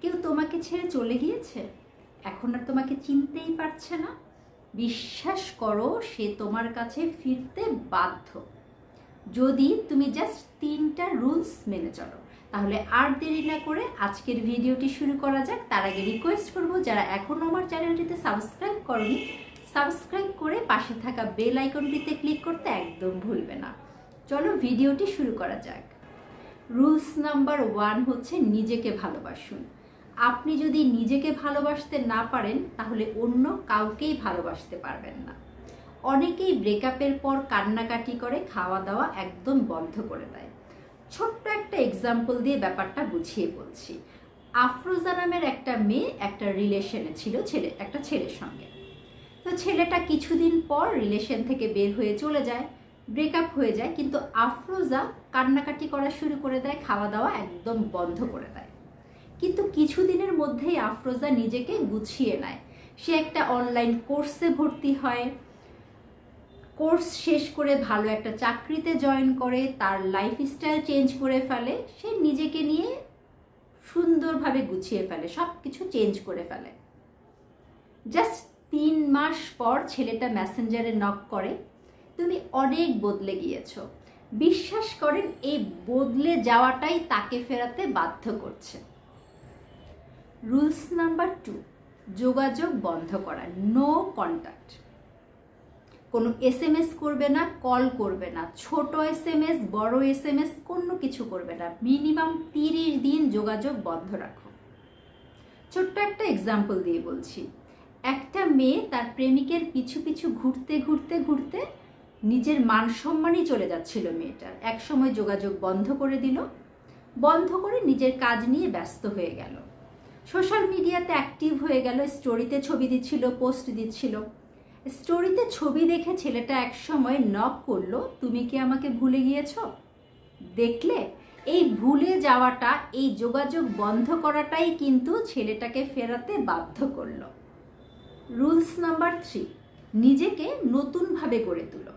কেউ তোমাকে ছেড়ে চলে গিয়েছে, এখন আর তোমাকে চিনতেই পারছে না? বিশ্বাস করো, সে তোমার কাছে ফিরতে বাধ্য, যদি তুমি জাস্ট 3টা রুলস মেনে চলো। তাহলে আর দেরি না করে আজকের ভিডিওটি শুরু করা যাক। তার আগে রিকোয়েস্ট করবো, যারা এখনও আমার চ্যানেলটিতে সাবস্ক্রাইব করনি, সাবস্ক্রাইব করে পাশে থাকা বেল আইকনটিতে ক্লিক করতে একদম ভুলবে না। চলো ভিডিওটি শুরু করা যাক। রুলস নাম্বার 1 হচ্ছে নিজেকে ভালোবাসুন। আপনি যদি নিজেকে ভালোবাসতে না পারেন তাহলে অন্য কাউকেই ভালোবাসতে পারবেন না। অনেকেই ব্রেকআপের পর কান্নাকাটি করে, খাওয়া দাওয়া একদম বন্ধ করে দেয়। ছোট্ট একটা এক্সাম্পল দিয়ে ব্যাপারটা বুঝিয়ে বলছি। আফরোজা নামের একটা মেয়ে একটা রিলেশনে ছিল একটা ছেলের সঙ্গে। তো ছেলেটা কিছুদিন পর রিলেশন থেকে বের হয়ে চলে যায়, ব্রেকআপ হয়ে যায়, কিন্তু আফরোজা কান্নাকাটি করা শুরু করে দেয়, খাওয়া দাওয়া একদম বন্ধ করে দেয়। কিন্তু কিছুদিনের মধ্যেই আফরোজা নিজেকে গুছিয়ে নেয়। সে একটা অনলাইন কোর্সে ভর্তি হয়, কোর্স শেষ করে ভালো একটা চাকরিতে জয়েন করে, তার লাইফস্টাইল চেঞ্জ করে ফেলে, সে নিজেকে নিয়ে সুন্দরভাবে গুছিয়ে ফেলে, সব কিছু চেঞ্জ করে ফেলে। জাস্ট 3 মাস পর ছেলেটা মেসেঞ্জারে নক করে, তুমি অনেক বদলে গিয়েছো। বিশ্বাস করেন, এই বদলে যাওয়াটাই তাকে ফেরাতে বাধ্য করছে। রুলস নাম্বার 2, যোগাযোগ বন্ধ করা, নো কন্ট্যাক্ট। কোনো SMS করবে না, কল করবে না, ছোট SMS বড় SMS কোনো কিছু করবে না। মিনিমাম 30 দিন যোগাযোগ বন্ধ রাখো। ছোট্ট একটা এক্সাম্পল দিয়ে বলছি। একটা মেয়ে তার প্রেমিকের পিছু পিছু ঘুরতে ঘুরতে ঘুরতে নিজের মান সম্মানই চলে যাচ্ছিল মেয়েটার। একসময় যোগাযোগ বন্ধ করে দিল, বন্ধ করে নিজের কাজ নিয়ে ব্যস্ত হয়ে গেল, সোশ্যাল মিডিয়াতে অ্যাক্টিভ হয়ে গেল, স্টোরিতে ছবি দিচ্ছিল, পোস্ট দিচ্ছিল। স্টোরিতে ছবি দেখে ছেলেটা একসময় নক করলো, তুমি কি আমাকে ভুলে গিয়েছ? দেখলে, এই ভুলে যাওয়াটা, এই যোগাযোগ বন্ধ করাটাই কিন্তু ছেলেটাকে ফেরাতে বাধ্য করলো। রুলস নাম্বার 3, নিজেকে নতুনভাবে গড়ে তুলো।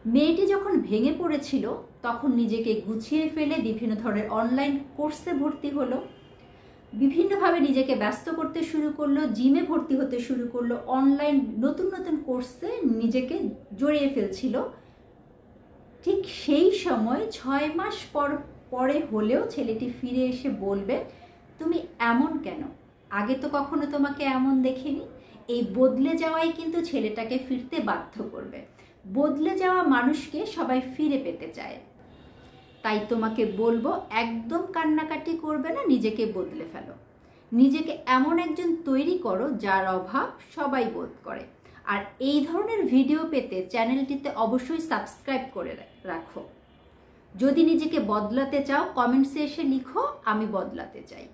মেয়েটি যখন ভেঙে পড়েছিল তখন নিজেকে গুছিয়ে ফেলে বিভিন্ন ধরনের অনলাইন কোর্সে ভর্তি হলো, বিভিন্নভাবে নিজেকে ব্যস্ত করতে শুরু করলো, জিমে ভর্তি হতে শুরু করলো, অনলাইন নতুন নতুন কোর্সে নিজেকে জড়িয়ে ফেলছিল। ঠিক সেই সময় 6 মাস পরে হলেও ছেলেটি ফিরে এসে বলবে, তুমি এমন কেন? আগে তো কখনো তোমাকে এমন দেখিনি। এই বদলে যাওয়াই কিন্তু ছেলেটাকে ফিরতে বাধ্য করবে। বদলে যাওয়া মানুষকে সবাই ফিরে পেতে চায়। তাই তোমাকে বলবো, একদম কান্নাকাটি করবে না, নিজেকে বদলে ফেলো। নিজেকে এমন একজন তৈরি করো যার অভাব সবাই বোধ করে। আর এই ধরনের ভিডিও পেতে চ্যানেলটিতে অবশ্যই সাবস্ক্রাইব করে রাখো। যদি নিজেকে বদলাতে চাও কমেন্টসে এসে লিখো, আমি বদলাতে চাই।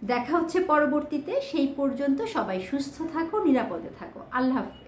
দেখা হচ্ছে পরবর্তীতে। সেই পর্যন্ত সবাই সুস্থ থাকো, নিরাপদে থাকো। আল্লাহ হাফেজ।